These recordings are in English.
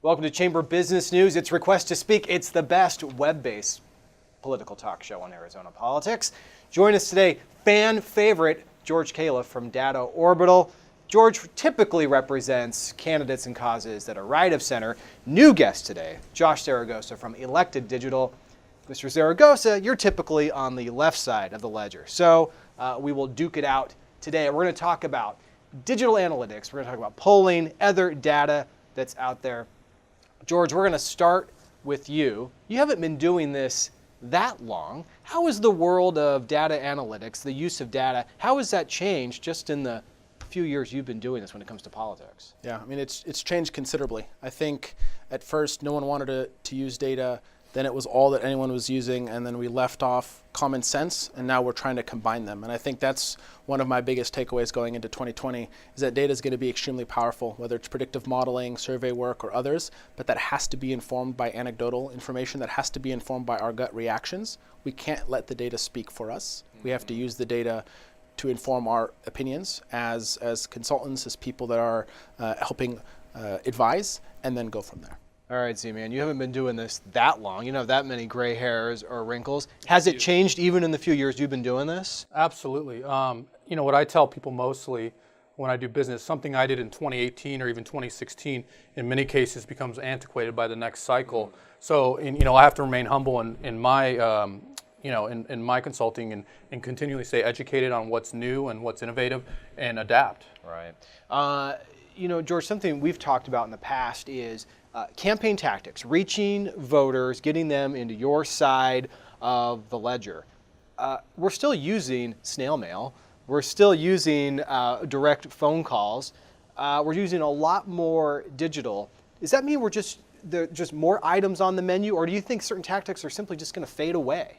Welcome to Chamber Business News. It's Request to Speak. It's the best web-based political talk show on Arizona politics. Join us today, fan favorite George Khalaf from Data Orbital. George typically represents candidates and causes that are right of center. New guest today, Josh Zaragoza from Elected Digital. Mr. Zaragoza, you're typically on the left side of the ledger. So we will duke it out today. We're going to talk about digital analytics. We're going to talk about polling, other data that's out there. George, we're going to start with you. You haven't been doing this that long. How has the world of data analytics, the use of data, how has that changed just in the few years you've been doing this when it comes to politics? Yeah, I mean, it's changed considerably. I think at first no one wanted to use data. Then it was all that anyone was using, and then we left off common sense, and now we're trying to combine them. And I think that's one of my biggest takeaways going into 2020, is that data is going to be extremely powerful, whether it's predictive modeling, survey work, or others, but that has to be informed by anecdotal information, that has to be informed by our gut reactions. We can't let the data speak for us. We have to use the data to inform our opinions as consultants, as people that are helping advise, and then go from there. All right, Z-Man, you haven't been doing this that long. You don't have that many gray hairs or wrinkles. Has it changed even in the few years you've been doing this? Absolutely. You know, what I tell people mostly when I do business, something I did in 2018 or even 2016, in many cases becomes antiquated by the next cycle. So, you know, I have to remain humble in my, in my consulting and continually stay educated on what's new and what's innovative and adapt. Right. You know, George, something we've talked about in the past is campaign tactics, reaching voters, getting them into your side of the ledger. We're still using snail mail. We're still using direct phone calls. We're using a lot more digital. Does that mean we're just more items on the menu, or do you think certain tactics are simply just going to fade away?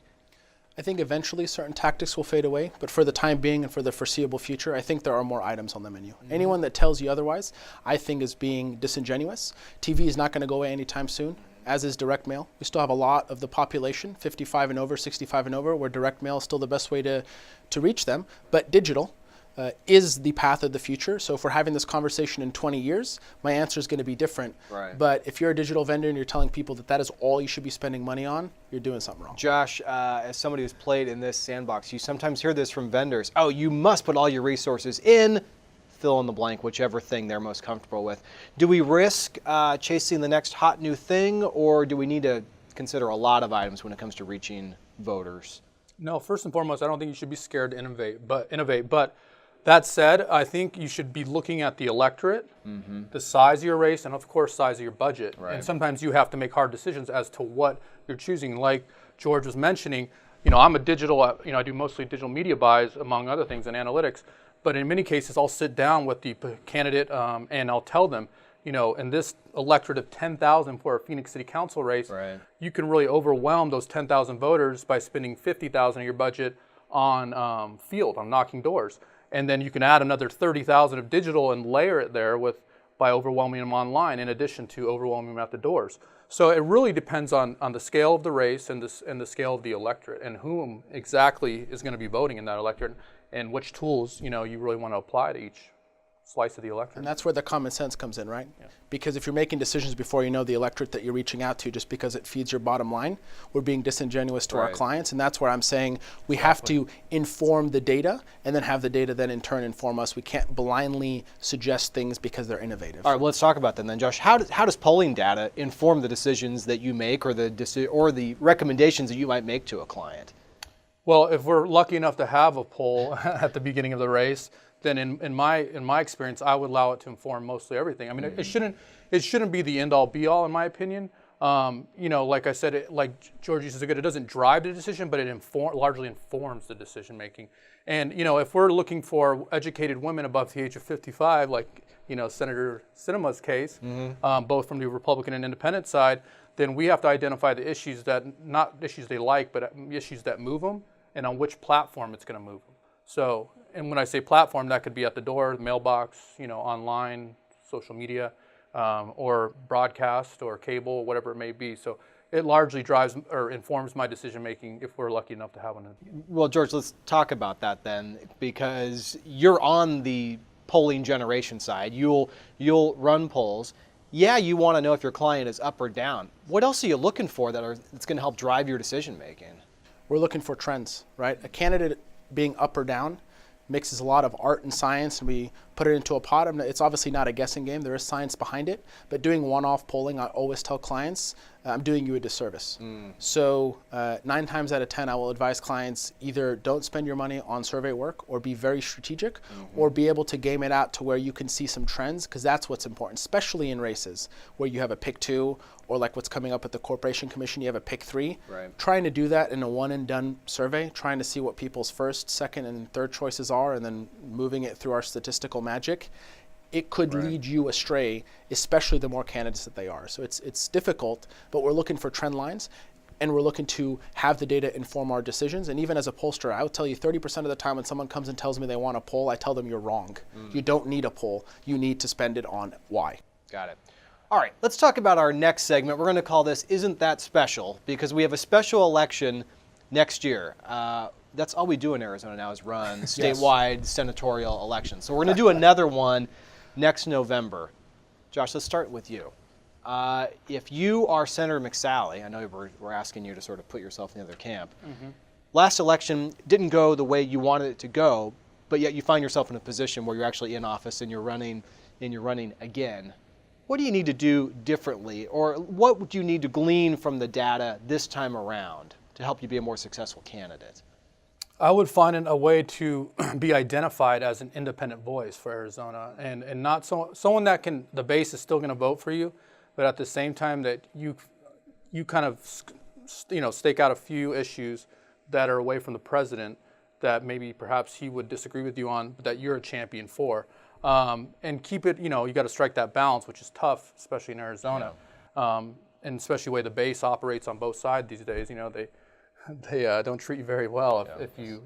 I think eventually certain tactics will fade away, but for the time being and for the foreseeable future, I think there are more items on the menu. Mm-hmm. Anyone that tells you otherwise, I think is being disingenuous. TV is not going to go away anytime soon, as is direct mail. We still have a lot of the population, 55 and over, 65 and over, where direct mail is still the best way to reach them, but digital is the path of the future. So if we're having this conversation in 20 years, my answer is going to be different. Right. But if you're a digital vendor and you're telling people that is all you should be spending money on, you're doing something wrong. Josh, as somebody who's played in this sandbox, you sometimes hear this from vendors. Oh, you must put all your resources in, fill in the blank, whichever thing they're most comfortable with. Do we risk chasing the next hot new thing, or do we need to consider a lot of items when it comes to reaching voters? No, first and foremost, I don't think you should be scared to innovate. But that said, I think you should be looking at the electorate, the size of your race, and of course, size of your budget. Right. And sometimes you have to make hard decisions as to what you're choosing. Like George was mentioning, you know, I'm a digital, I do mostly digital media buys, among other things, and analytics. But in many cases, I'll sit down with the candidate and I'll tell them, you know, in this electorate of 10,000 for a Phoenix City Council race, right, you can really overwhelm those 10,000 voters by spending 50,000 of your budget on field, on knocking doors. And then you can add another 30,000 of digital and layer it there by overwhelming them online, in addition to overwhelming them at the doors. So it really depends on the scale of the race and the scale of the electorate, and whom exactly is going to be voting in that electorate, and which tools you really want to apply to each slice of the electorate. And that's where the common sense comes in, right? Yeah. Because if you're making decisions before you know the electorate that you're reaching out to just because it feeds your bottom line, we're being disingenuous to our clients. And that's where I'm saying we have to inform the data and then have the data then in turn inform us. We can't blindly suggest things because they're innovative. All right, well, let's talk about that then, Josh. How does polling data inform the decisions that you make, or the recommendations that you might make to a client? Well, if we're lucky enough to have a poll at the beginning of the race, then in my experience, I would allow it to inform mostly everything. I mean, it shouldn't be the end all be all, in my opinion. Like I said, like George used to say, it doesn't drive the decision, but it largely informs the decision making. And if we're looking for educated women above the age of 55, like Senator Sinema's case, both from the Republican and Independent side, then we have to identify the issues not issues they like, but issues that move them, and on which platform it's going to move them. So, and when I say platform, that could be at the door, mailbox, online, social media, or broadcast or cable, whatever it may be. So it largely drives or informs my decision making if we're lucky enough to have one. Well, George, let's talk about that then, because you're on the polling generation side. You'll run polls. yeah, you want to know if your client is up or down. What else are you looking for that's going to help drive your decision making? We're looking for trends, right? A candidate being up or down mixes a lot of art and science, and we put it into a pot. It's obviously not a guessing game. There is science behind it. But doing one-off polling, I always tell clients, I'm doing you a disservice. So 9 times out of 10, I will advise clients either don't spend your money on survey work or be very strategic or be able to game it out to where you can see some trends, because that's what's important, especially in races where you have a pick 2 or like what's coming up at the Corporation Commission, you have a pick 3. Right. Trying to do that in a one and done survey, trying to see what people's first, second, and third choices are, and then moving it through our statistical magic, it could lead you astray, especially the more candidates that they are. So it's difficult, but we're looking for trend lines, and we're looking to have the data inform our decisions. And even as a pollster, I would tell you 30% of the time when someone comes and tells me they want a poll, I tell them you're wrong. You don't need a poll. You need to spend it on why. Got it. All right, let's talk about our next segment. We're going to call this Isn't That Special, because we have a special election next year. That's all we do in Arizona now is run statewide senatorial elections. So we're going to do another one next November. Josh, let's start with you. If you are Senator McSally, I know we're asking you to sort of put yourself in the other camp. Last election didn't go the way you wanted it to go, but yet you find yourself in a position where you're actually in office and you're running again. What do you need to do differently, or what would you need to glean from the data this time around to help you be a more successful candidate? I would find a way to be identified as an independent voice for Arizona, and not someone that the base is still going to vote for you, but at the same time that you kind of stake out a few issues that are away from the president that maybe perhaps he would disagree with you on, but that you're a champion for. And keep it, you got to strike that balance, which is tough, especially in Arizona, and especially the way the base operates on both sides these days. They don't treat you very well if you.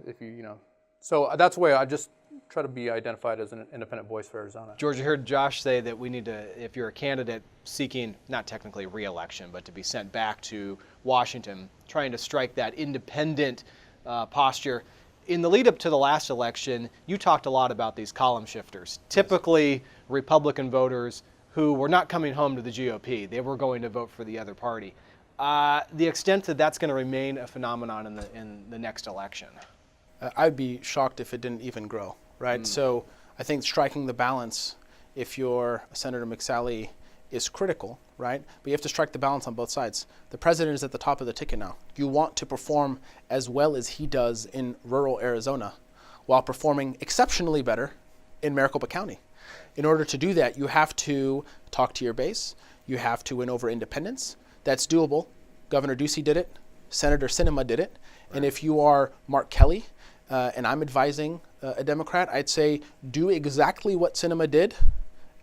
So that's the way I just try to be identified as an independent voice for Arizona. George, you heard Josh say that we need to, if you're a candidate seeking not technically re-election, but to be sent back to Washington, trying to strike that independent posture. In the lead up to the last election, you talked a lot about these column shifters, typically Republican voters who were not coming home to the GOP. They were going to vote for the other party. The extent that that's going to remain a phenomenon in the next election. I'd be shocked if it didn't even grow, right? So I think striking the balance, if you're Senator McSally, is critical, right? But you have to strike the balance on both sides. The president is at the top of the ticket now. You want to perform as well as he does in rural Arizona while performing exceptionally better in Maricopa County. In order to do that, you have to talk to your base. You have to win over independents. That's doable. Governor Ducey did it. Senator Sinema did it. Right. And if you are Mark Kelly, and I'm advising a Democrat, I'd say do exactly what Sinema did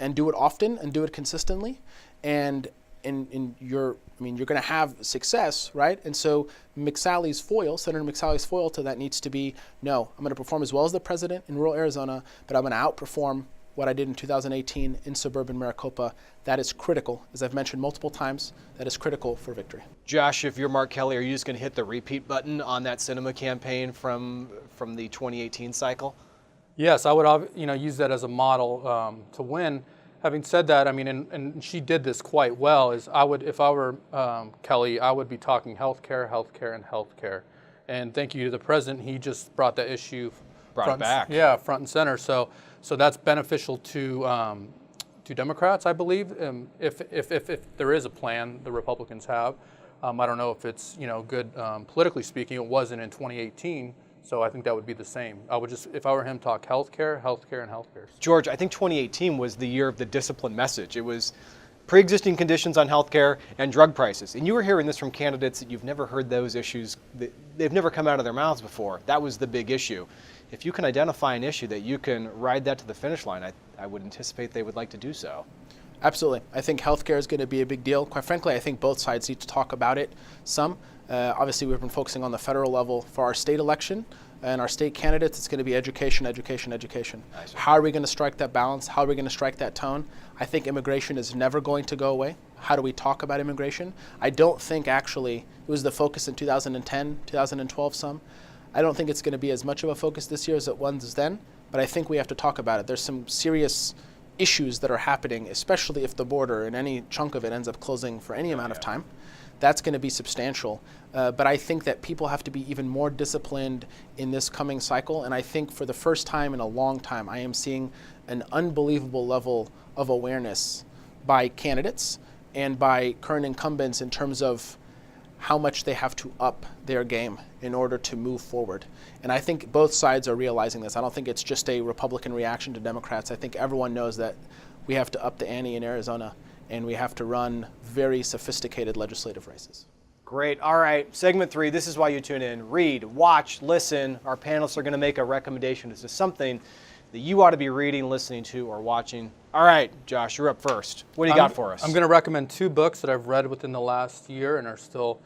and do it often and do it consistently. And you're going to have success, right? And so Senator McSally's foil to that needs to be, no, I'm going to perform as well as the president in rural Arizona, but I'm going to outperform what I did in 2018 in suburban Maricopa. That is critical. As I've mentioned multiple times, that is critical for victory. Josh, if you're Mark Kelly, are you just going to hit the repeat button on that Sinema campaign from the 2018 cycle? Yes, I would use that as a model to win. Having said that, and she did this quite well, if I were Kelly, I would be talking healthcare, and healthcare. And thank you to the president, he just brought that issue front and center. So that's beneficial to Democrats, I believe. If there is a plan the Republicans have, I don't know if it's good politically speaking. It wasn't in 2018. So I think that would be the same. I would just, if I were him, talk healthcare, and healthcare. George, I think 2018 was the year of the discipline message. It was pre-existing conditions on healthcare and drug prices. And you were hearing this from candidates that you've never heard those issues, they've never come out of their mouths before. That was the big issue. If you can identify an issue that you can ride that to the finish line, I would anticipate they would like to do so. Absolutely. I think healthcare is going to be a big deal. Quite frankly, I think both sides need to talk about it some. Obviously, we've been focusing on the federal level for our state election and our state candidates. It's going to be education. Nice. How are we going to strike that balance? How are we going to strike that tone? I think immigration is never going to go away. How do we talk about immigration? I don't think actually it was the focus in 2010, 2012 some. I don't think it's going to be as much of a focus this year as it was then, but I think we have to talk about it. There's some serious issues that are happening, especially if the border and any chunk of it ends up closing for any amount of time, that's going to be substantial. But I think that people have to be even more disciplined in this coming cycle. And I think for the first time in a long time, I am seeing an unbelievable level of awareness by candidates and by current incumbents in terms of how much they have to up their game in order to move forward. And I think both sides are realizing this. I don't think it's just a Republican reaction to Democrats. I think everyone knows that we have to up the ante in Arizona, and we have to run very sophisticated legislative races. Great. All right. Segment 3, this is why you tune in. Read, watch, listen. Our panelists are going to make a recommendation as to something that you ought to be reading, listening to, or watching. All right, Josh, you're up first. What do you got for us? I'm going to recommend 2 books that I've read within the last year and are still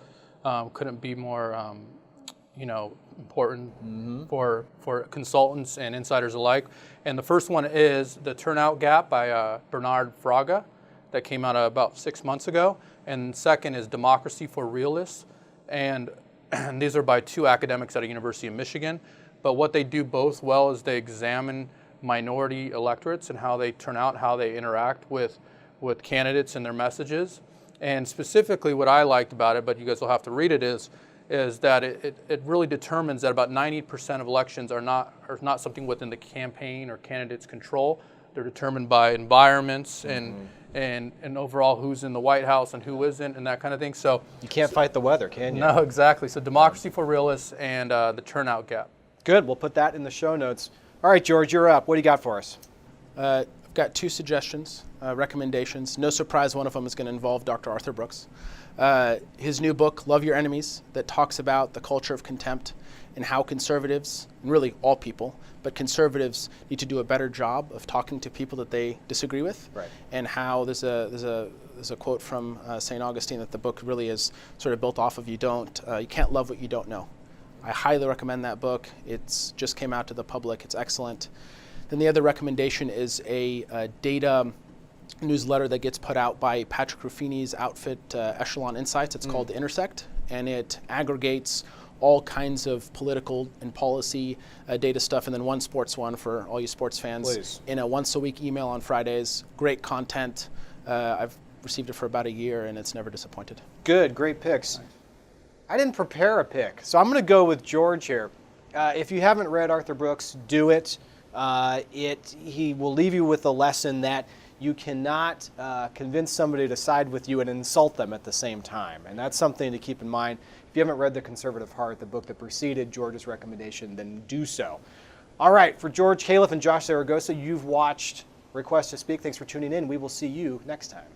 couldn't be more important for consultants and insiders alike. And the first one is The Turnout Gap by Bernard Fraga, that came out about 6 months ago. And second is Democracy for Realists. And these are by 2 academics at a University of Michigan. But what they do both well is they examine minority electorates and how they turn out, how they interact with candidates and their messages. And specifically what I liked about it, but you guys will have to read it, is that it really determines that about 90% of elections are not something within the campaign or candidate's control. They're determined by environments and overall who's in the White House and who isn't and that kind of thing. So you can't fight the weather, can you? No, exactly. So Democracy for Realists and The Turnout Gap. Good. We'll put that in the show notes. All right, George, you're up. What do you got for us? I've got 2 suggestions, recommendations. No surprise one of them is going to involve Dr. Arthur Brooks. His new book, Love Your Enemies, that talks about the culture of contempt and how conservatives, and really all people, but conservatives need to do a better job of talking to people that they disagree with. Right. And how there's a quote from St. Augustine that the book really is sort of built off of you can't love what you don't know. I highly recommend that book. It's just came out to the public. It's excellent. Then the other recommendation is a data newsletter that gets put out by Patrick Ruffini's outfit, Echelon Insights. It's called The Intersect, and it aggregates all kinds of political and policy data stuff, and then one sports one for all you sports fans. Please. In a once-a-week email on Fridays. Great content. I've received it for about a year, and it's never disappointed. Good. Great picks. I didn't prepare a pick, so I'm going to go with George here. If you haven't read Arthur Brooks, do it. He will leave you with a lesson that you cannot convince somebody to side with you and insult them at the same time. And that's something to keep in mind. If you haven't read The Conservative Heart, the book that preceded George's recommendation, then do so. All right, for George Khalaf and Josh Zaragoza, you've watched Request to Speak. Thanks for tuning in. We will see you next time.